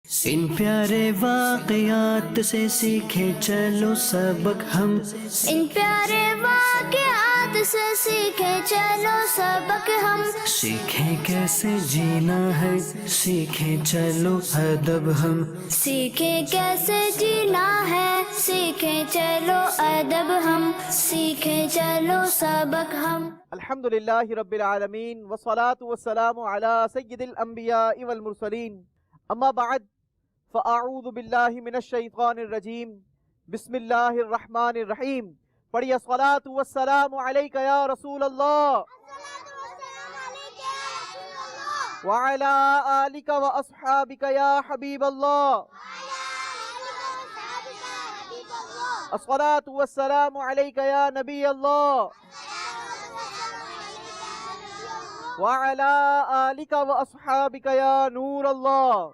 ان پیارے واقعات سے سیکھیں چلو سبق ہم، ان پیارے واقعات سے سیکھیں چلو سبق ہم، سیکھیں کیسے جینا ہے سیکھیں چلو ادب ہم، سیکھیں کیسے جینا ہے سیکھیں چلو ادب ہم، سیکھیں چلو سبق ہم۔ الحمدللہ رب العالمین والصلاة والسلام علی سید الانبیاء والمرسلین، اما بعد فاعوذ باللہ من الشیطان الرجیم، بسم اللہ الرحمن الرحیم۔ پڑھیے الصلاة والسلام علیک یا رسول اللہ وعلی آلک واصحابک یا حبیب اللہ، الصلاة والسلام علیک یا نبی اللہ وعلی آلک واصحابک یا نور اللہ۔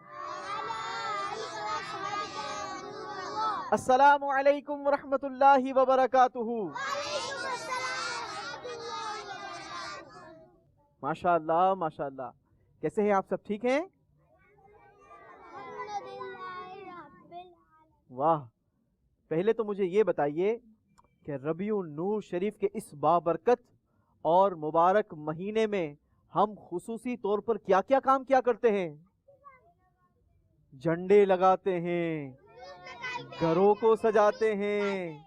السلام علیکم ورحمۃ اللہ وبرکاتہ۔ ماشاء اللہ ماشاء اللہ، کیسے ہیں آپ؟ سب ٹھیک ہیں؟ واہ، پہلے تو مجھے یہ بتائیے کہ ربیع النور شریف کے اس بابرکت اور مبارک مہینے میں ہم خصوصی طور پر کیا کیا کام کیا کرتے ہیں؟ جھنڈے لگاتے ہیں، گھروں کو سجاتے ہیں،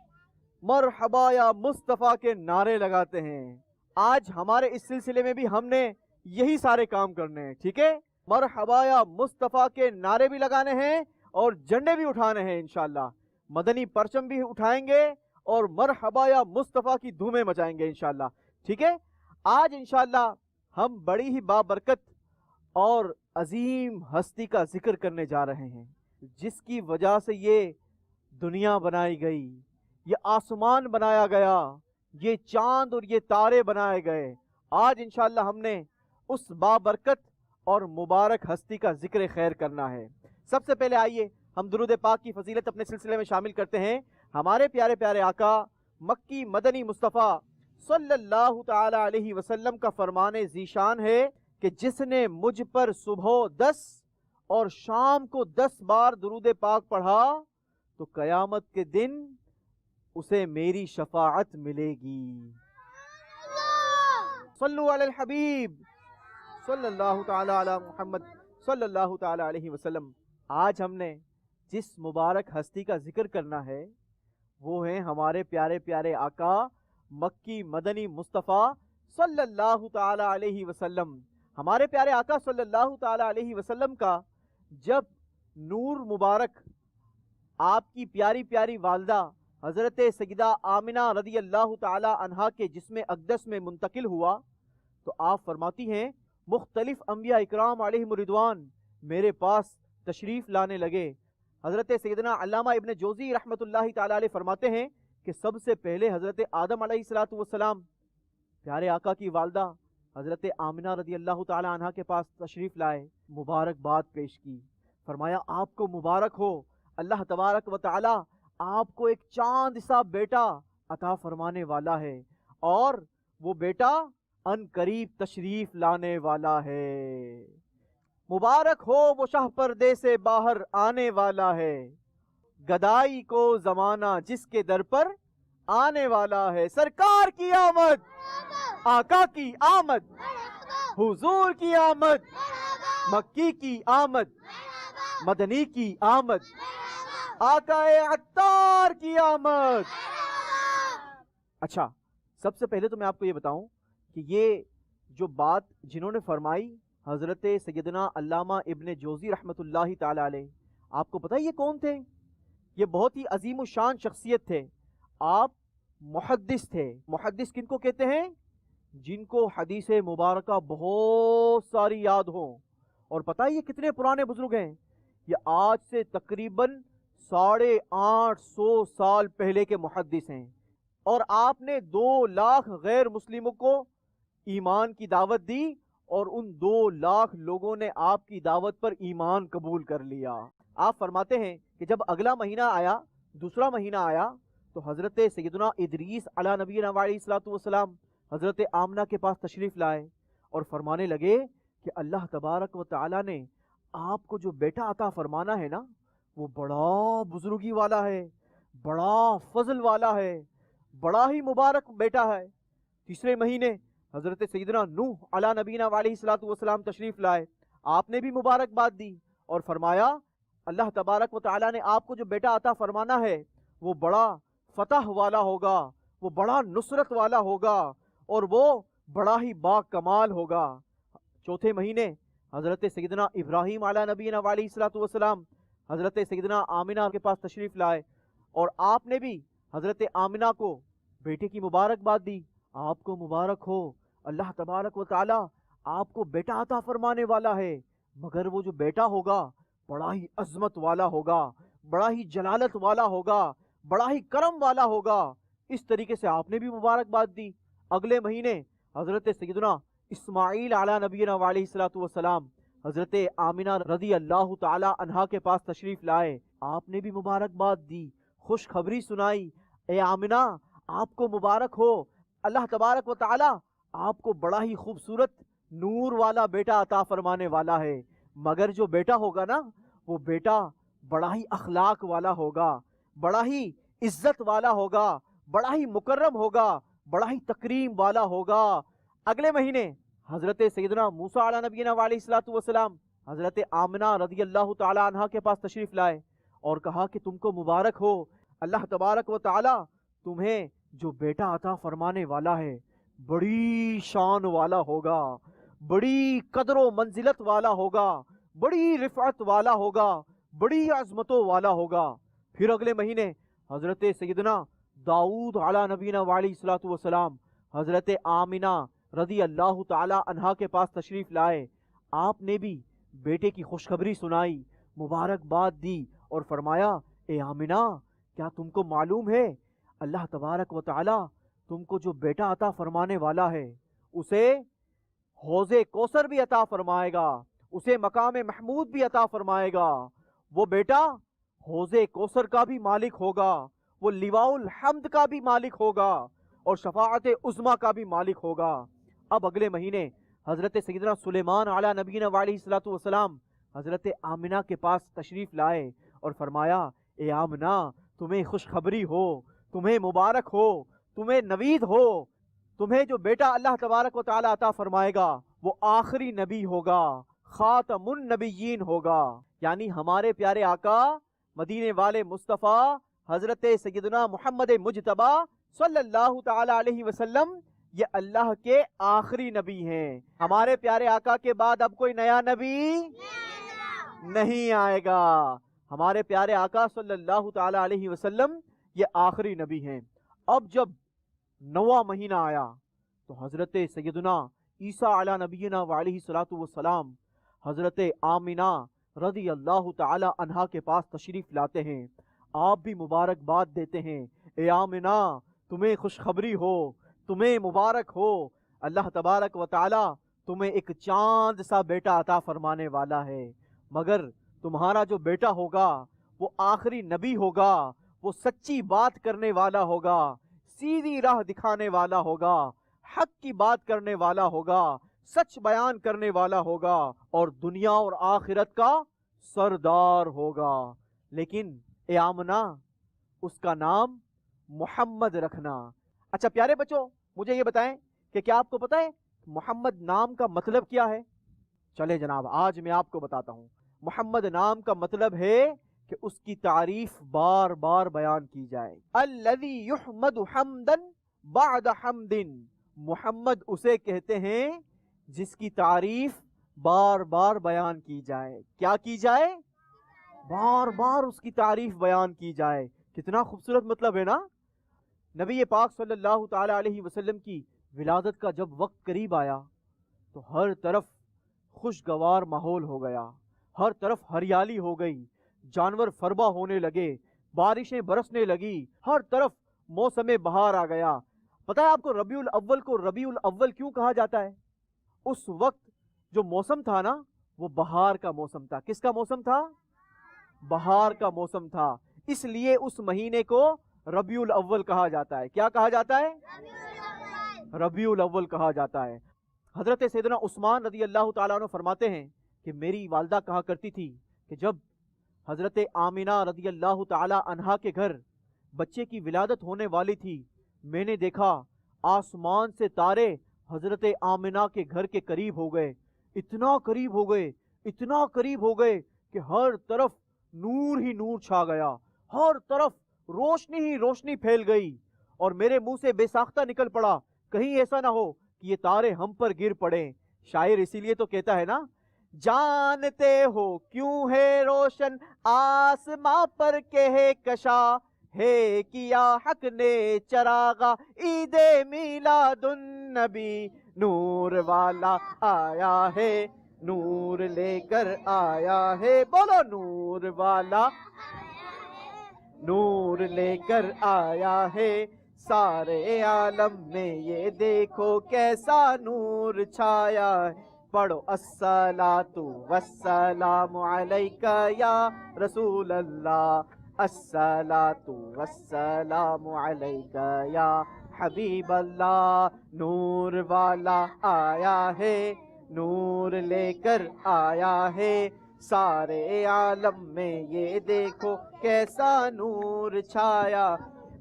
مرحبا یا مصطفیٰ کے نعرے لگاتے ہیں۔ آج ہمارے اس سلسلے میں بھی ہم نے یہی سارے کام کرنے ہیں، ٹھیک ہے؟ مرحبا یا مصطفیٰ کے نعرے بھی لگانے ہیں اور جھنڈے بھی اٹھانے ہیں انشاءاللہ، مدنی پرچم بھی اٹھائیں گے اور مرحبا یا مصطفیٰ کی دھومیں مچائیں گے انشاءاللہ، ٹھیک ہے؟ آج انشاءاللہ ہم بڑی ہی بابرکت اور عظیم ہستی کا ذکر کرنے جا رہے ہیں، جس کی وجہ سے یہ دنیا بنائی گئی، یہ آسمان بنایا گیا، یہ چاند اور یہ تارے بنائے گئے۔ آج انشاءاللہ ہم نے اس بابرکت اور مبارک ہستی کا ذکر خیر کرنا ہے۔ سب سے پہلے آئیے ہم درود پاک کی فضیلت اپنے سلسلے میں شامل کرتے ہیں۔ ہمارے پیارے پیارے آقا مکی مدنی مصطفیٰ صلی اللہ تعالی علیہ وسلم کا فرمان ذیشان ہے کہ جس نے مجھ پر صبح 10 اور شام کو 10 بار درود پاک پڑھا تو قیامت کے دن اسے میری شفاعت ملے گی۔ صلو علی الحبیب صلی اللہ تعالی علی محمد صلی اللہ تعالی علیہ وسلم۔ آج ہم نے جس مبارک ہستی کا ذکر کرنا ہے وہ ہیں ہمارے پیارے پیارے آقا مکی مدنی مصطفیٰ صلی اللہ تعالی علیہ وسلم۔ ہمارے پیارے آقا صلی اللہ تعالی علیہ وسلم کا جب نور مبارک آپ کی پیاری پیاری والدہ حضرت سیدہ آمنہ رضی اللہ تعالی عنہا کے جسم اقدس میں منتقل ہوا تو آپ فرماتی ہیں مختلف انبیاء اکرام علیہم الرضوان میرے پاس تشریف لانے لگے۔ حضرت سیدنا علامہ ابن جوزی رحمۃ اللہ تعالی علیہ فرماتے ہیں کہ سب سے پہلے حضرت آدم علیہ السلام پیارے آقا کی والدہ حضرت آمنہ رضی اللہ تعالی عنہ کے پاس تشریف لائے، مبارکباد پیش کی، فرمایا آپ کو مبارک ہو، اللہ تبارک و تعالی آپ کو ایک چاند سا بیٹا عطا فرمانے والا ہے اور وہ بیٹا ان قریب تشریف لانے والا ہے۔ مبارک ہو وہ شاہ پردے سے باہر آنے والا ہے، گدائی کو زمانہ جس کے در پر آنے والا ہے۔ سرکار کی آمد، آقا کی آمد، حضور کی آمد، مکی کی آمد، مدنی کی آمد، آقا عطار کی آمد۔ اچھا، سب سے پہلے تو میں آپ کو یہ بتاؤں کہ یہ جو بات جنہوں نے فرمائی حضرت سیدنا علامہ ابن جوزی رحمۃ اللہ تعالی علیہ، آپ کو پتہ ہے یہ کون تھے؟ یہ بہت ہی عظیم الشان شخصیت تھے۔ آپ محدث تھے۔ محدث کن کو کہتے ہیں؟ جن کو حدیث مبارکہ بہت ساری یاد ہوں۔ اور پتہ ہے یہ کتنے پرانے بزرگ ہیں؟ یہ آج سے تقریباً 850 سال پہلے کے محدث ہیں، اور آپ نے 2 لاکھ غیر مسلموں کو ایمان کی دعوت دی اور ان 2 لاکھ لوگوں نے آپ کی دعوت پر ایمان قبول کر لیا۔ آپ فرماتے ہیں کہ جب اگلا مہینہ آیا، دوسرا مہینہ آیا، تو حضرت سیدنا ادریس علی نبینا علیہ السلام حضرت آمنہ کے پاس تشریف لائے اور فرمانے لگے کہ اللہ تبارک و تعالی نے آپ کو جو بیٹا عطا فرمانا ہے نا وہ بڑا بزرگی والا ہے، بڑا فضل والا ہے، بڑا ہی مبارک بیٹا ہے۔ تیسرے مہینے حضرت سیدنا نوح علی نبینا علیہ الصلوۃ والسلام تشریف لائے، آپ نے بھی مبارکباد دی اور فرمایا اللہ تبارک و تعالیٰ نے آپ کو جو بیٹا عطا فرمانا ہے وہ بڑا فتح والا ہوگا، وہ بڑا نصرت والا ہوگا اور وہ بڑا ہی با کمال ہوگا۔ چوتھے مہینے حضرت سیدنا ابراہیم علی نبینا علیہ الصلوۃ والسلام حضرت سیدنا آمنہ کے پاس تشریف لائے اور آپ نے بھی حضرت آمنہ کو بیٹے کی مبارکباد دی۔ آپ کو مبارک ہو، اللہ تبارک و تعالیٰ آپ کو بیٹا عطا فرمانے والا ہے، مگر وہ جو بیٹا ہوگا بڑا ہی عظمت والا ہوگا، بڑا ہی جلالت والا ہوگا، بڑا ہی کرم والا ہوگا۔ اس طریقے سے آپ نے بھی مبارکباد دی۔ اگلے مہینے حضرت سیدنا اسماعیل علی نبینا علیہ الصلوۃ والسلام حضرت آمنہ رضی اللہ تعالی عنہا کے پاس تشریف لائے، آپ نے بھی مبارکباد دی، خوشخبری سنائی، اے آمنہ آپ کو مبارک ہو، اللہ تبارک و تعالی آپ کو بڑا ہی خوبصورت نور والا بیٹا عطا فرمانے والا ہے، مگر جو بیٹا ہوگا نا وہ بیٹا بڑا ہی اخلاق والا ہوگا، بڑا ہی عزت والا ہوگا، بڑا ہی مکرم ہوگا، بڑا ہی تکریم والا ہوگا۔ اگلے مہینے حضرت سیدنا موسیٰ علیہ نبینا علیہ الصلوۃ والسلام حضرت آمنہ رضی اللہ تعالی عنہا کے پاس تشریف لائے اور کہا کہ تم کو مبارک ہو، اللہ تبارک و تعالی تمہیں جو بیٹا عطا فرمانے والا ہے بڑی شان والا ہوگا، بڑی قدر و منزلت والا ہوگا، بڑی رفعت والا ہوگا، بڑی عظمتوں والا ہوگا۔ پھر اگلے مہینے حضرت سیدنا داؤد علی نبینا علیہ الصلوۃ والسلام حضرت آمنہ رضی اللہ تعالی عنہا کے پاس تشریف لائے، آپ نے بھی بیٹے کی خوشخبری سنائی، مبارکباد دی اور فرمایا اے آمنہ کیا تم کو معلوم ہے اللہ تبارک و تعالی تم کو جو بیٹا عطا فرمانے والا ہے اسے حوض کوثر بھی عطا فرمائے گا، اسے مقام محمود بھی عطا فرمائے گا، وہ بیٹا حوض کوثر کا بھی مالک ہوگا، وہ لواء الحمد کا بھی مالک ہوگا اور شفاعت عظمیٰ کا بھی مالک ہوگا۔ اب اگلے مہینے حضرت سیدنا سلیمان علی نبینا علیہ الصلوۃ والسلام حضرت آمنہ کے پاس تشریف لائے اور فرمایا اے آمنہ تمہیں خوشخبری ہو، تمہیں مبارک ہو، تمہیں نوید ہو، تمہیں جو بیٹا اللہ تبارک و تعالی عطا فرمائے گا وہ آخری نبی ہوگا، خاتم النبیین ہوگا، یعنی ہمارے پیارے آقا مدینے والے مصطفیٰ حضرت سیدنا محمد مجتبی صلی اللہ تعالی علیہ وسلم یہ اللہ کے آخری نبی ہیں۔ ہمارے پیارے آقا کے بعد اب کوئی نیا نبی نہیں آئے گا، ہمارے پیارے آقا صلی اللہ تعالی علیہ وسلم یہ آخری نبی ہیں۔ اب جب 9واں مہینہ آیا تو حضرت سیدنا عیسیٰ علی نبینا علیہ الصلوۃ والسلام حضرت آمنہ رضی اللہ تعالی عنہا کے پاس تشریف لاتے ہیں، آپ بھی مبارکباد دیتے ہیں، اے آمنہ تمہیں خوشخبری ہو، تمہیں مبارک ہو، اللہ تبارک و تعالی تمہیں ایک چاند سا بیٹا عطا فرمانے والا ہے، مگر تمہارا جو بیٹا ہوگا وہ آخری نبی ہوگا، وہ سچی بات کرنے والا ہوگا، سیدھی راہ دکھانے والا ہوگا، حق کی بات کرنے والا ہوگا، سچ بیان کرنے والا ہوگا اور دنیا اور آخرت کا سردار ہوگا۔ لیکن اے آمنہ اس کا نام محمد رکھنا۔ اچھا پیارے بچوں مجھے یہ بتائیں کہ کیا آپ کو پتہ ہے محمد نام کا مطلب کیا ہے؟ چلے جناب آج میں آپ کو بتاتا ہوں۔ محمد نام کا مطلب ہے کہ اس کی تعریف بار بار بیان کی جائے، الذی یحمد حمدا بعد حمد، محمد اسے کہتے ہیں جس کی تعریف بار بار بیان کی جائے۔ کیا کی جائے؟ بار بار اس کی تعریف بیان کی جائے۔ کتنا خوبصورت مطلب ہے نا۔ نبی پاک صلی اللہ تعالی علیہ وسلم کی ولادت کا جب وقت قریب آیا تو ہر طرف خوشگوار ماحول ہو گیا، ہر طرف ہریالی ہو گئی، جانور فربا ہونے لگے، بارشیں برسنے لگی، ہر طرف موسم بہار آ گیا۔ پتہ ہے آپ کو ربیع الاول کو ربیع الاول کیوں کہا جاتا ہے؟ اس وقت جو موسم تھا نا وہ بہار کا موسم تھا۔ کس کا موسم تھا؟ بہار کا موسم تھا، اس لیے اس مہینے کو ربیع الاول کہا جاتا ہے۔ کیا کہا جاتا ہے؟ ربیع الاول کہا جاتا ہے۔ حضرت سیدنا عثمان رضی اللہ تعالیٰ عنہ فرماتے ہیں کہ میری والدہ کہا کرتی تھی کہ جب حضرت آمنہ رضی اللہ تعالی عنہا کے گھر بچے کی ولادت ہونے والی تھی، میں نے دیکھا آسمان سے تارے حضرت آمنہ کے گھر کے قریب ہو گئے، اتنا قریب ہو گئے، اتنا قریب ہو گئے کہ ہر طرف نور ہی نور چھا گیا، ہر طرف روشنی ہی روشنی پھیل گئی، اور میرے منہ سے بے ساختہ نکل پڑا کہیں ایسا نہ ہو کہ یہ تارے ہم پر گر پڑیں۔ شاعر اسی لیے تو کہتا ہے نا، جانتے ہو کیوں ہے روشن آسماں پر کہ ہے کشا، ہے کیا حق نے چراغا عید میلاد النبی، نور والا آیا ہے نور لے کر آیا ہے، بولو نور والا نور لے کر آیا ہے، سارے عالم میں یہ دیکھو کیسا نور چھایا ہے۔ پڑھو الصلاۃ والسلام علیکہ یا رسول اللہ، الصلاۃ والسلام علیکہ یا حبیب اللہ، نور والا آیا ہے نور لے کر آیا ہے، سارے عالم میں یہ دیکھو کیسا نور چھایا۔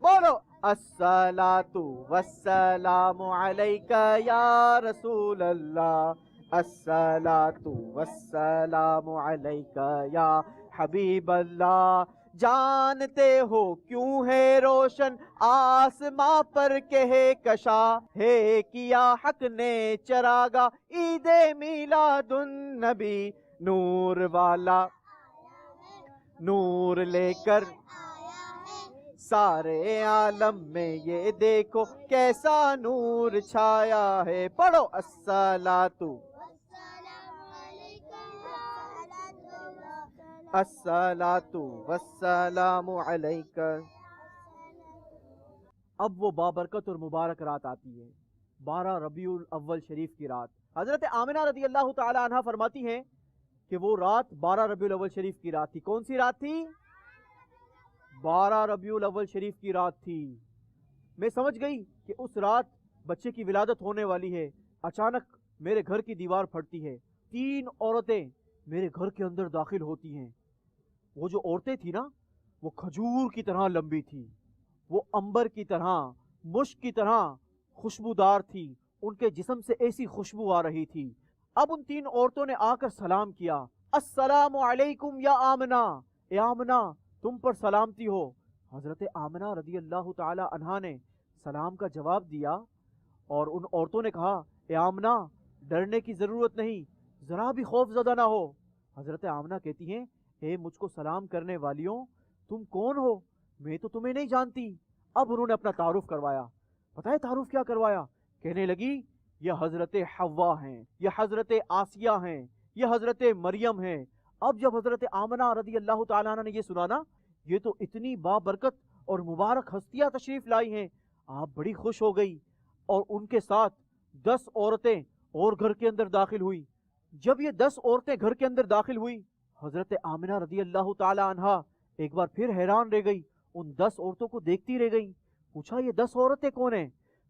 بولو الصلاۃ والسلام علیکہ یا رسول اللہ، الصلاۃ والسلام علیکہ یا حبیب اللہ۔ جانتے ہو کیوں ہے روشن آسماں پر کہ ہے کشا، ہے کیا حق نے چراغا عید میلاد النبی، نور والا نور لے کر سارے عالم میں یہ دیکھو کیسا نور چھایا ہے۔ پڑھو الصلاۃ الصلاۃ والسلام علیکہ۔ اب وہ بابرکت اور مبارک رات آتی ہے، 12 ربیع الاول شریف کی رات۔ حضرت آمنہ رضی اللہ تعالی عنہ فرماتی ہیں کہ وہ رات 12 ربیع الاول شریف کی رات تھی۔ کون سی رات تھی؟ 12 ربیع الاول شریف کی رات تھی۔ میں سمجھ گئی کہ اس رات بچے کی ولادت ہونے والی ہے۔ اچانک میرے گھر کی دیوار پھٹتی ہے، 3 عورتیں میرے گھر کے اندر داخل ہوتی ہیں۔ وہ جو عورتیں تھی نا، وہ کھجور کی طرح لمبی تھی، وہ عنبر کی طرح، مشک کی طرح خوشبودار تھی، ان کے جسم سے ایسی خوشبو آ رہی تھی۔ اب ان 3 عورتوں نے آ کر سلام کیا، السلام علیکم یا آمنہ، اے آمنہ تم پر سلامتی ہو۔ حضرت آمنہ رضی اللہ تعالی عنہا نے سلام کا جواب دیا، اور ان عورتوں نے کہا، اے آمنہ ڈرنے کی ضرورت نہیں، ذرا بھی خوف زدہ نہ ہو۔ حضرت آمنہ کہتی ہیں، اے مجھ کو سلام کرنے والیوں، تم کون ہو؟ میں تو تمہیں نہیں جانتی۔ اب انہوں نے اپنا تعارف کروایا۔ پتہ ہے تعارف کیا کروایا؟ کہنے لگی، یہ حضرت حوا ہیں، یہ حضرت آسیہ ہیں، یہ حضرت مریم ہیں۔ اب جب حضرت آمنہ رضی اللہ تعالیٰ عنہ نے یہ سنا نا، یہ تو اتنی بابرکت اور مبارک ہستیاں تشریف لائی ہیں، آپ بڑی خوش ہو گئی، اور ان کے ساتھ 10 عورتیں اور گھر کے اندر داخل ہوئی۔ جب یہ 10 عورتیں گھر کے اندر داخل ہوئی، حضرت آمنہ رضی اللہ تعالی عنہا ایک بار پھر حیران رہ گئی، ان 10 عورتوں کو دیکھتی رہ گئی۔ پوچھا، یہ 10 عورتیں کون ہیں؟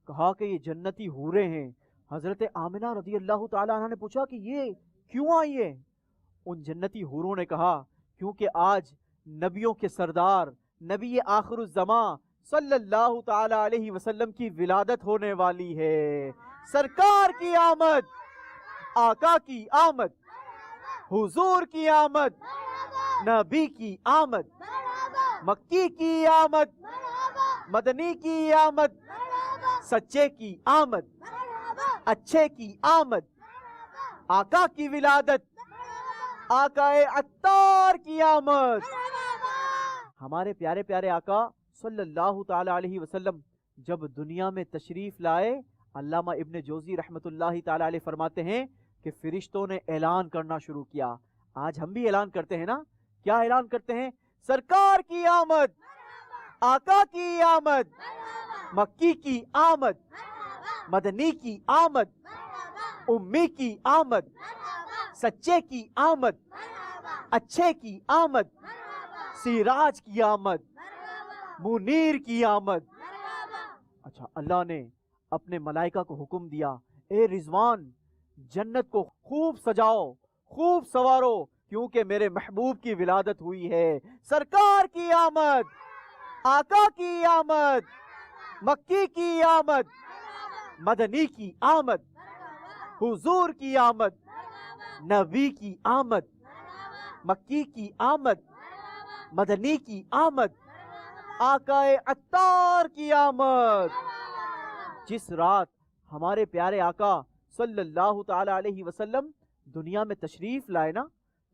کہا کہ یہ جنتی حوریں ہیں۔ حضرت آمنہ رضی اللہ تعالی عنہ نے پوچھا کہ یہ کیوں آئی ہے؟ ان جنتی حوروں نے کہا، کیونکہ آج نبیوں کے سردار نبی آخر الزماں صلی اللہ تعالی علیہ وسلم کی ولادت ہونے والی ہے۔ سرکار کی آمد، آقا کی آمد، حضور کی آمد، نبی کی آمد، مکی کی آمد، مدنی کی آمد، سچے کی آمد، اچھے کی آمد، آقا کی ولادت، آقا عطار کی آمد۔ ہمارے پیارے پیارے آقا صلی اللہ تعالی علیہ وسلم جب دنیا میں تشریف لائے، علامہ ابن جوزی رحمت اللہ تعالی علیہ فرماتے ہیں کہ فرشتوں نے اعلان کرنا شروع کیا۔ آج ہم بھی اعلان کرتے ہیں نا، کیا اعلان کرتے ہیں؟ سرکار کی آمد، آقا کی آمد، مکی کی آمد، مدنی کی آمد، امی کی آمد، سچے کی آمد، اچھے کی آمد، سراج کی آمد، منیر کی آمد۔ اچھا، اللہ نے اپنے ملائکہ کو حکم دیا، اے رضوان جنت کو خوب سجاؤ، خوب سوارو کیونکہ میرے محبوب کی ولادت ہوئی ہے. سرکار کی آمد، آقا کی آمد، مکی کی آمد، مدنی کی آمد، حضور کی آمد، نبی کی آمد، مکی کی آمد، مدنی کی آمد، آقا عطار کی آمد. جس رات ہمارے پیارے آقا صلی اللہ تعالی علیہ وسلم دنیا میں تشریف لائے نا،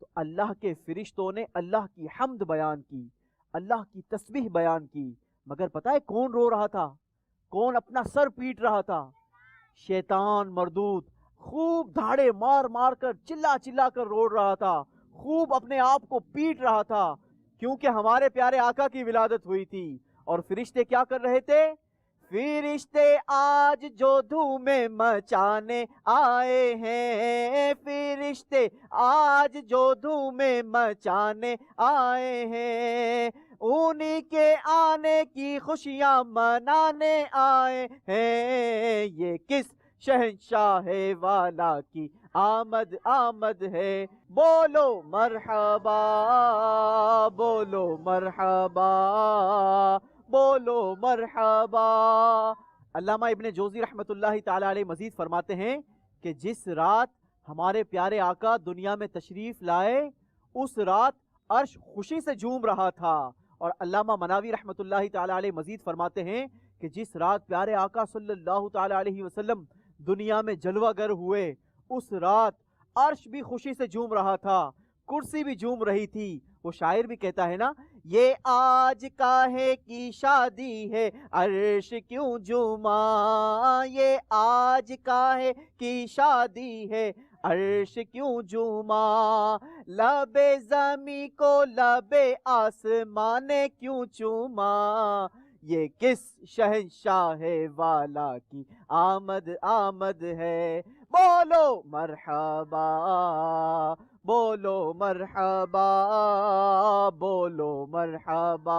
تو اللہ کے فرشتوں نے اللہ کی حمد بیان کی، اللہ کی تسبیح بیان کی. مگر پتہ ہے کون رو رہا تھا؟ کون اپنا سر پیٹ رہا تھا؟ شیطان مردود خوب دھاڑے مار مار کر چلا چلا کر رو رہا تھا، خوب اپنے آپ کو پیٹ رہا تھا، کیونکہ ہمارے پیارے آقا کی ولادت ہوئی تھی. اور فرشتے کیا کر رہے تھے؟ فرشتے آج جو دھومیں مچانے آئے ہیں، فرشتے آج جو دھومیں مچانے آئے ہیں، انہی کے آنے کی خوشیاں منانے آئے ہیں. یہ کس شہنشاہ والا کی آمد آمد ہے، بولو مرحبا، بولو مرحبا، بولو مرحبا. علامہ ابن جوزی رحمۃ اللہ تعالی علیہ مزید فرماتے ہیں کہ جس رات ہمارے پیارے آقا دنیا میں تشریف لائے، اس رات عرش خوشی سے جھوم رہا تھا. اور علامہ مناوی رحمۃ اللہ تعالی علیہ مزید فرماتے ہیں کہ جس رات پیارے آقا صلی اللہ تعالی علیہ وسلم دنیا میں جلوہ گر ہوئے، اس رات عرش بھی خوشی سے جھوم رہا تھا، کرسی بھی جھوم رہی تھی. وہ شاعر بھی کہتا ہے نا، یہ آج کاہے کی شادی ہے عرش کیوں جھوما، یہ آج کاہے کی شادی ہے عرش کیوں جھوما، لب زمیں کو لب آسمان نے کیوں چوما، یہ کس شہنشاہ والا کی آمد آمد ہے، بولو مرحبا، بولو مرحبا، بولو مرحبا،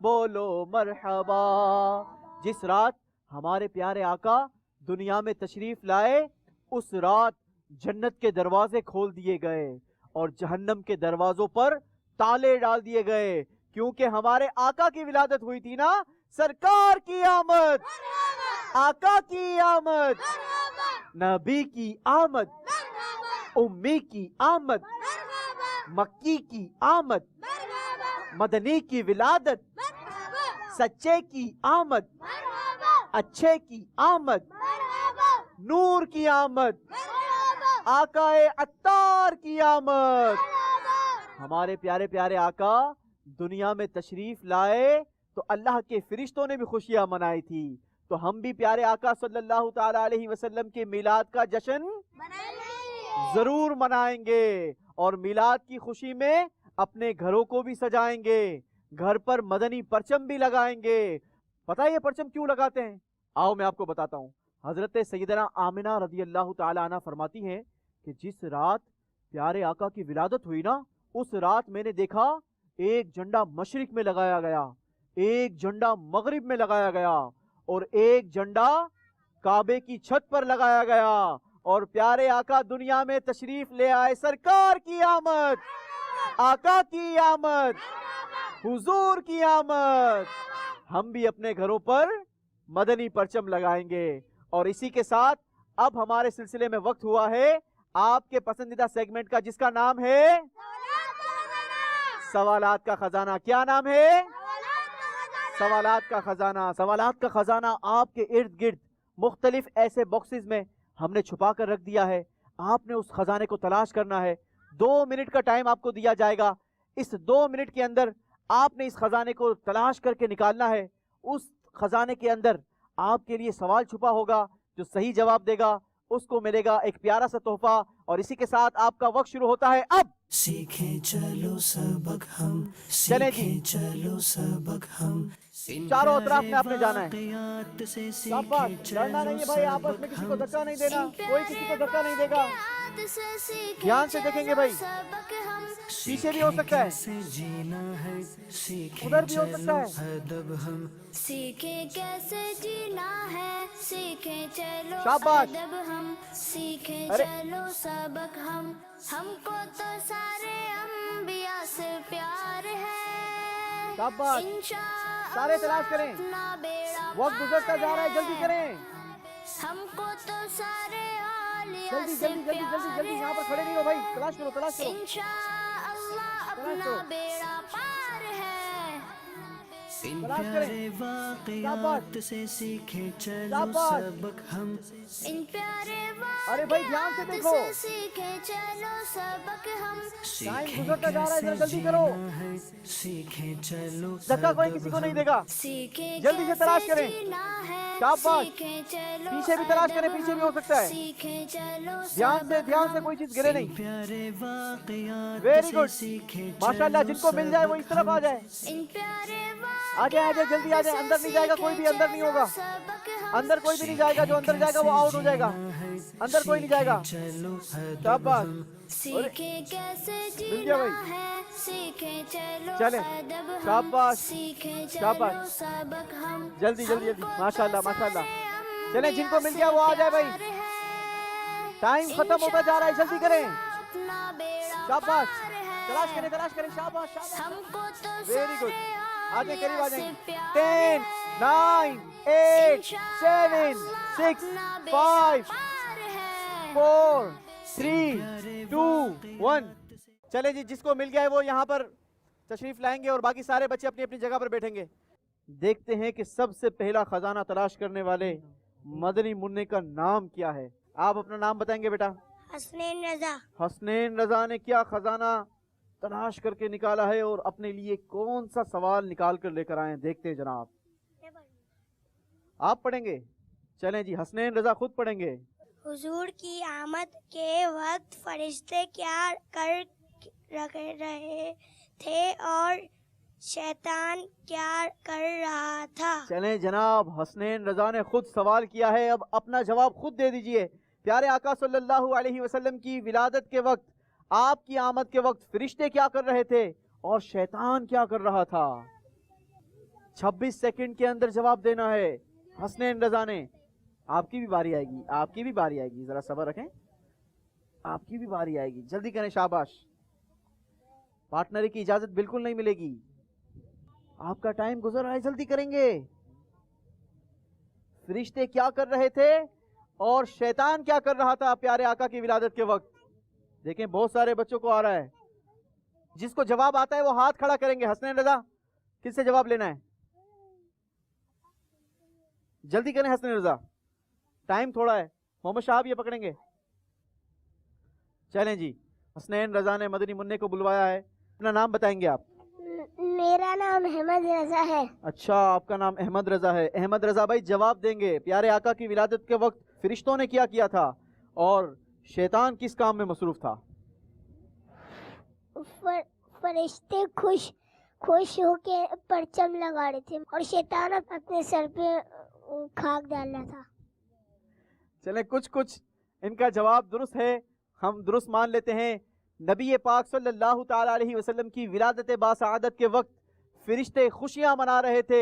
بولو مرحبا. جس رات ہمارے پیارے آقا دنیا میں تشریف لائے، اس رات جنت کے دروازے کھول دیے گئے اور جہنم کے دروازوں پر تالے ڈال دیے گئے، کیونکہ ہمارے آقا کی ولادت ہوئی تھی نا. سرکار کی آمد، آقا کی آمد، نبی کی آمد، امی کی آمد، مکی کی آمد، مدنی کی ولادت، سچے کی آمد، اچھے کی آمد، نور کی آمد، آقا عطار کی آمد. ہمارے پیارے پیارے آقا دنیا میں تشریف لائے تو اللہ کے فرشتوں نے بھی خوشیاں منائی تھی. تو ہم بھی پیارے آقا صلی اللہ تعالی علیہ وسلم کے میلاد کا جشن ضرور منائیں گے، اور میلاد کی خوشی میں اپنے گھروں کو بھی سجائیں گے، گھر پر مدنی پرچم بھی لگائیں گے. پتہ ہے یہ پرچم کیوں لگاتے ہیں؟ آؤ میں آپ کو بتاتا ہوں. حضرت سیدنا آمنہ رضی اللہ تعالی عنہ فرماتی ہیں کہ جس رات پیارے آقا کی ولادت ہوئی نا، اس رات میں نے دیکھا ایک جھنڈا مشرق میں لگایا گیا، ایک جھنڈا مغرب میں لگایا گیا، اور ایک جھنڈا کعبے کی چھت پر لگایا گیا، اور پیارے آقا دنیا میں تشریف لے آئے. سرکار کی آمد، آقا کی آمد، حضور کی آمد. ہم بھی اپنے گھروں پر مدنی پرچم لگائیں گے. اور اسی کے ساتھ اب ہمارے سلسلے میں وقت ہوا ہے آپ کے پسندیدہ سیگمنٹ کا، جس کا نام ہے سوالات کا خزانہ. کیا نام ہے؟ سوالات کا خزانہ. سوالات کا خزانہ آپ کے ارد گرد مختلف ایسے باکسز میں ہم نے چھپا کر رکھ دیا ہے. آپ نے اس خزانے کو تلاش کرنا ہے. 2 منٹ کا ٹائم آپ کو دیا جائے گا. اس 2 منٹ کے اندر آپ نے اس خزانے کو تلاش کر کے نکالنا ہے. اس خزانے کے اندر آپ کے لیے سوال چھپا ہوگا، جو صحیح جواب دے گا اس کو ملے گا ایک پیارا سا تحفہ. اور اسی کے ساتھ آپ کا وقت شروع ہوتا ہے اب. سیکھیں چلو سبق ہم، چلیں جی. سیکھیں چلو سبق ہم، چاروں اطراف میں آپ نے جانا ہے. واقعات سے شاباش. سیکھیں لڑنا نہیں ہے چلو بھائی، آپس میں سبق کسی کو ہم. دھکا نہیں دینا، کوئی کسی کو دھکا نہیں دے گا. دھیان سے دیکھیں گے بھائی، سبق ہم پیچھے بھی ہو سکتا ہے، کیسے جینا ہے سیکھیں ادھر بھی ہو چلو سکتا ہے، ادب ہم سیکھیں کیسے جینا ہے، سیکھیں چلو شاباش، ادب ہم، سیکھیں ارے چلو سبق ہم کو تو سارے انبیاء سے پیار ہے، شاباش، انشاء سارے تلاش اللہ کریں، اپنا بیڑا وقت گزرتا جا رہا ہے، جلدی کریں، ہم کو تو سارے اولیاء جلدی سے جلدی جلدی جلدی پیار جلدی، یہاں پر کھڑے نہیں ہو بھائی، تلاش کرو تلاش کرو انشاء اللہ تلاش اپنا کرو، بیڑا پار ہے، ان تلاش کریں، پیارے شاباش واقعات سے سیکھیں چلو شاباش، سبق ہم ان پیارے ارے بھائی دھیان سے واقعات دیکھو، سے سیکھیں چلو سبق ہم، ٹائم سیکھیں گزرتا جا رہا ہے، ذرا کیسے جلدی کرو، جینا ہے سیکھیں چلو دھکا کوئی ادب کسی کو نہیں ہم دے گا، سیکھیں جلدی سے تلاش کیسے کریں، جینا ہے، شاباش، سیکھیں چلو پیچھے بھی تلاش کریں، ادب پیچھے بھی ہم، ہو سکتا ہے، سیکھیں چلو دھیان سبق سے ہم، کوئی چیز گرے ان نہیں، پیارے واقعات ویری سے گڈ، سیکھیں ماشاءاللہ، چلو جن کو مل جائے وہ اس سبق طرف ہم آ جائے، ان پیارے آ جائے جلدی آ واقعات جائے، سے اندر نہیں جائے گا کوئی سیکھیں بھی، اندر نہیں چلو ہوگا، سبق ہم، اندر کوئی بھی نہیں جائے گا، جو اندر جائے گا وہ آؤٹ ہو جائے گا، اندر کوئی نہیں جائے گا، چلو ادب شاباش، ہم ارے سیکھیں کیسے مل گیا جینا بھائی، ہے، سیکھیں چلو چلیں، ادب ہم، شاباش سیکھیں شاباش، چلو سبق ہم، جلدی ہم جلدی جلدی، کو تو ماشاءاللہ ماشاءاللہ، سارے چلیں جن کو انبیاء مل سے گیا وہ آ جائے بھائی، پیار ہے، ٹائم ختم ہوتا جا رہا ہے، جلدی کریں، انشاء اپنا بیڑا شاباش، پار ہے، تلاش کریں، شاباش شاباش، ہم کو تو ویری گڈ، سارے آ جائیں قریب اولیاء آ جائیں، سے پیار 10 ہے، 9 8 انشاء 7 اللہ 6 اپنا بیڑا 5 پار ہے، 4 3 2 1 چلے جی، جس کو مل گیا ہے وہ یہاں پر تشریف لائیں گے اور باقی سارے بچے اپنی اپنی جگہ پر بیٹھیں گے۔ دیکھتے ہیں کہ سب سے پہلا خزانہ تلاش کرنے والے مدنی منع کا نام کیا ہے۔ آپ اپنا نام بتائیں گے بیٹا؟ حسنین رضا۔ حسنین رضا نے کیا خزانہ تلاش کر کے نکالا ہے اور اپنے لیے کون سا سوال نکال کر لے کر آئے ہیں، دیکھتے ہیں جناب۔ آپ پڑھیں گے؟ چلیں جی، حسنین رضا خود پڑھیں گے۔ حضور کی آمد کے وقت فرشتے کیا کر رہے تھے اور شیطان کیا کر رہا تھا؟ چلیں جناب، حسنین رضا نے خود سوال کیا ہے، اب اپنا جواب خود دے دیجئے۔ پیارے آقا صلی اللہ علیہ وسلم کی ولادت کے وقت، آپ کی آمد کے وقت فرشتے کیا کر رہے تھے اور شیطان کیا کر رہا تھا؟ 26 سیکنڈ کے اندر جواب دینا ہے حسنین رضا نے۔ آپ کی بھی باری آئے گی، آپ کی بھی باری آئے گی، ذرا صبر رکھیں، آپ کی بھی باری آئے گی، جلدی کریں، شاباش۔ پارٹنر کی اجازت بالکل نہیں ملے گی، آپ کا ٹائم گزر رہا ہے، جلدی کریں گے۔ فرشتے کیا کر رہے تھے اور شیطان کیا کر رہا تھا پیارے آقا کی ولادت کے وقت؟ دیکھیں بہت سارے بچوں کو آ رہا ہے، جس کو جواب آتا ہے وہ ہاتھ کھڑا کریں گے۔ حسنین رضا کس سے جواب لینا ہے؟ جلدی کریں حسنین رضا، ٹائم تھوڑا ہے۔ محمد شاہب یہ پکڑیں گے؟ چلیں جی، حسنین رضا نے مدنی منع کو بلوایا ہے، اپنا نام بتائیں گے آپ؟ میرا نام احمد رضا ہے۔ اچھا، آپ کا نام احمد رضا ہے۔ احمد رضا بھائی جواب دیں گے، پیارے آقا کی ولادت کے وقت فرشتوں نے کیا کیا تھا اور شیطان کس کام میں مصروف تھا؟ فرشتے خوش ہو کے پرچم لگا رہے تھے اور شیطان اپنے سر پہ خاک ڈال رہا تھا۔ چلیں، کچھ ان کا جواب درست ہے، ہم درست مان لیتے ہیں۔ نبی پاک صلی اللہ تعالی علیہ وسلم کی ولادت باسعادت کے وقت فرشتے خوشیاں منا رہے تھے،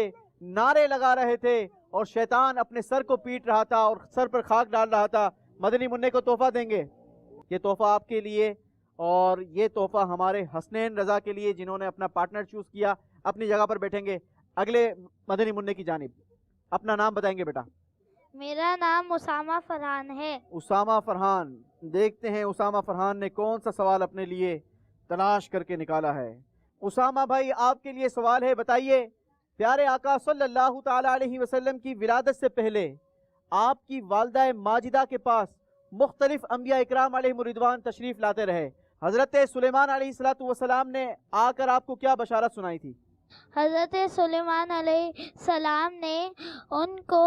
نعرے لگا رہے تھے اور شیطان اپنے سر کو پیٹ رہا تھا اور سر پر خاک ڈال رہا تھا۔ مدنی منع کو تحفہ دیں گے، یہ تحفہ آپ کے لیے اور یہ تحفہ ہمارے حسنین رضا کے لیے جنہوں نے اپنا پارٹنر چوز کیا۔ اپنی جگہ پر بیٹھیں گے۔ اگلے مدنی منع کی جانب اپنا نام بتائیں گے بیٹا؟ میرا نام اسامہ فرحان ہے۔ اسامہ فرحان، دیکھتے ہیں اسامہ فرحان نے کون سا سوال اپنے لیے تلاش کر کے نکالا ہے۔ اسامہ بھائی آپ کے لیے سوال ہے، بتائیے پیارے آقا صلی اللہ تعالی علیہ وسلم کی ولادت سے پہلے آپ کی والدہ ماجدہ کے پاس مختلف انبیاء اکرام علیہم الرضوان تشریف لاتے رہے۔ حضرت سلیمان علیہ السلام نے آ کر آپ کو کیا بشارت سنائی تھی؟ حضرت سلیمان علیہ السلام نے ان کو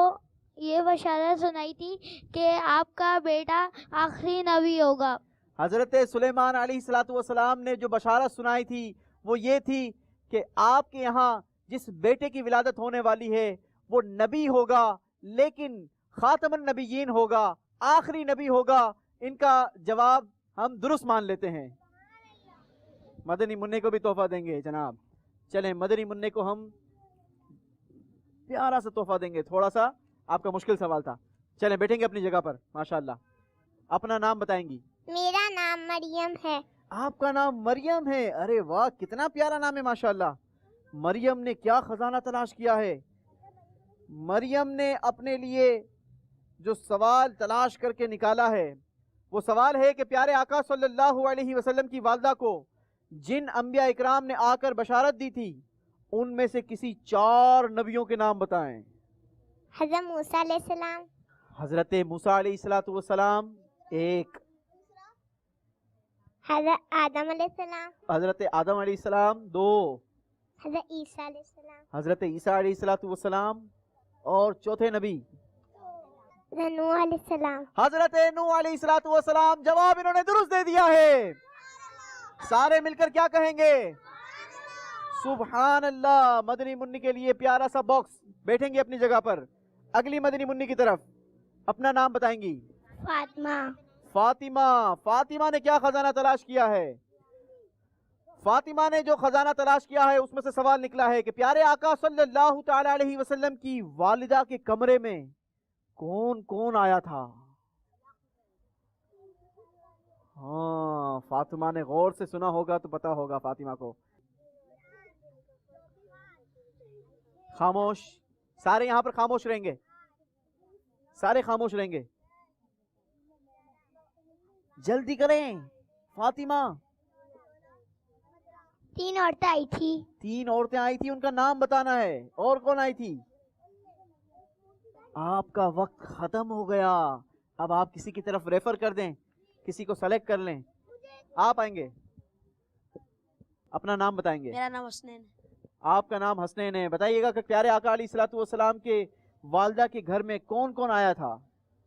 یہ بشارت سنائی تھی کہ آپ کا بیٹا آخری نبی ہوگا۔ حضرت سلیمان علیہ السلام نے جو بشارت سنائی تھی وہ یہ تھی کہ آپ کے یہاں جس بیٹے کی ولادت ہونے والی ہے وہ نبی ہوگا، لیکن خاتم النبیین ہوگا، آخری نبی ہوگا۔ ان کا جواب ہم درست مان لیتے ہیں. مدنی منع کو بھی تحفہ دیں گے جناب. چلیں مدنی منع کو ہم پیارا سا تحفہ دیں گے. تھوڑا سا آپ کا مشکل سوال تھا. چلیں بیٹھیں گے اپنی جگہ پر. ماشاءاللہ. اپنا نام بتائیں گی. میرا نام مریم ہے. آپ کا نام مریم ہے. ارے واہ کتنا پیارا نام ہے ماشاءاللہ. مریم نے کیا خزانہ تلاش کیا ہے. مریم نے اپنے لیے جو سوال تلاش کر کے نکالا ہے وہ سوال ہے کہ پیارے آقا صلی اللہ علیہ وسلم کی والدہ کو جن انبیاء اکرام نے آ کر بشارت دی تھی ان میں سے کسی 4 نبیوں کے نام بتائیں. حضرت موسیٰ علیہ السلام. حضرت موسیٰ علیہ السلام 1. حضرت آدم علیہ السلام. حضرت آدم علیہ السلام 2. حضرت عیسیٰ علیہ السلام. حضرت عیسیٰ علیہ السلام. اور چوتھے نبی حضرت نوح علیہ السلام. حضرت نوح علیہ السلام. جواب انہوں نے درست دے دیا ہے. سارے مل کر کیا کہیں گے؟ سبحان اللہ. مدنی منی کے لیے پیارا سا باکس. بیٹھیں گے اپنی جگہ پر. اگلی مدنی منی کی طرف. اپنا نام بتائیں گی. فاطمہ. فاطمہ. فاطمہ نے کیا خزانہ تلاش کیا ہے؟ فاطمہ نے جو خزانہ تلاش کیا ہے اس میں سے سوال نکلا ہے کہ پیارے آقا صلی اللہ تعالی علیہ وسلم کی والدہ کے کمرے میں کون کون آیا تھا؟ ہاں فاطمہ نے غور سے سنا ہوگا تو پتا ہوگا فاطمہ کو. خاموش. سارے یہاں پر خاموش رہیں گے. سارے خاموش رہیں گے. جلدی کریں. فاطمہ. 3 عورتیں آئی تھی. 3 عورتیں آئی تھی. ان کا نام بتانا ہے. اور کون آئی تھی؟ آپ کا وقت ختم ہو گیا. اب آپ کسی کی طرف ریفر کر دیں. کسی کو سلیکٹ کر لیں. آپ آئیں گے. اپنا نام بتائیں گے. میرا نام حسنین ہے. آپ کا نام حسنین ہے. بتائیے گا کہ پیارے آقا علیہ السلام کے والدہ کے گھر میں کون کون آیا تھا؟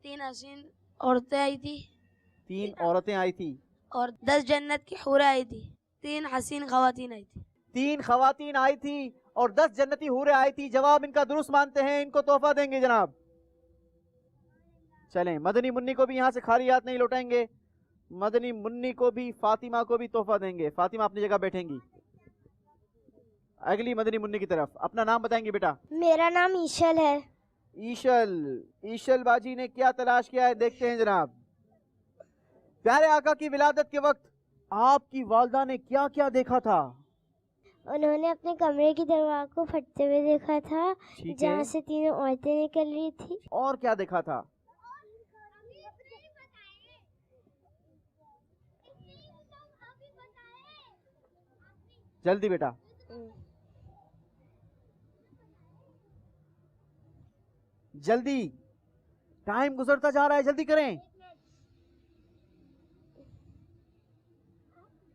3 حسین عورتیں آئی تھی 3 عورتیں آئی تھی اور 10 جنت کی حوریں آئی تھی. 3 حسین خواتین آئی تھی. 3 خواتین آئی تھی اور 10 جنتی حوریں آئی تھی. جواب ان کا درست مانتے ہیں. ان کو تحفہ دیں گے جناب. چلیں مدنی منی کو بھی یہاں سے خالی ہاتھ نہیں لوٹائیں گے. مدنی منی کو بھی فاطمہ کو بھی تحفہ دیں گے. فاطمہ اپنی جگہ بیٹھیں گی. اگلی مدنی منی کی طرف. اپنا نام بتائیں گی بیٹا. میرا نام ایشل ہے. ایشل باجی نے کیا تلاش کیا ہے دیکھتے ہیں جناب. پیارے آقا کی ولادت کے وقت آپ کی والدہ نے کیا کیا دیکھا تھا؟ انہوں نے اپنے کمرے کی دیوار کو پھٹتے ہوئے دیکھا تھا جہاں سے 3 عورتیں نکل رہی تھی. اور کیا دیکھا تھا؟ جلدی بیٹا. جلدی. ٹائم گزرتا جا رہا ہے. جلدی کریں.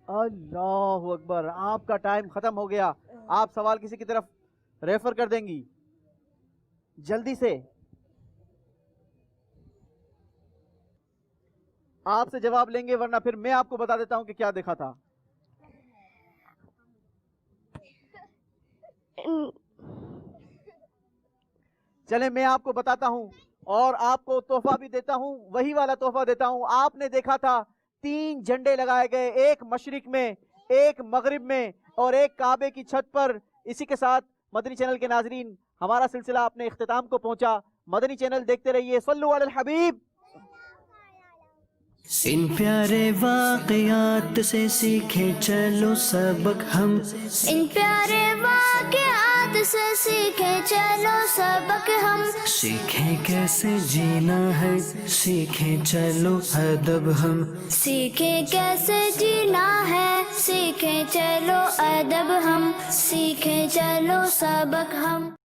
اللہ اکبر. آپ کا ٹائم ختم ہو گیا. آپ سوال کسی کی طرف ریفر کر دیں گی. جلدی سے. آپ سے جواب لیں گے ورنہ پھر میں آپ کو بتا دیتا ہوں کہ کیا دیکھا تھا. چلیں میں آپ کو بتاتا ہوں اور آپ کو تحفہ بھی دیتا ہوں. وہی والا تحفہ دیتا ہوں. آپ نے دیکھا تھا 3 جھنڈے لگائے گئے. ایک مشرق میں, ایک مغرب میں اور ایک کعبے کی چھت پر. اسی کے ساتھ مدنی چینل کے ناظرین ہمارا سلسلہ اپنے اختتام کو پہنچا. مدنی چینل دیکھتے رہیے. صلو علی الحبیب. ان پیارے واقعات سے سیکھیں چلو سبق ہم. ان پیارے واقعات سے سیکھیں چلو سبق ہم. سیکھیں کیسے جینا ہے سیکھیں چلو ادب ہم. سیکھیں کیسے جینا ہے سیکھیں چلو ادب ہم. سیکھیں چلو سبق ہم.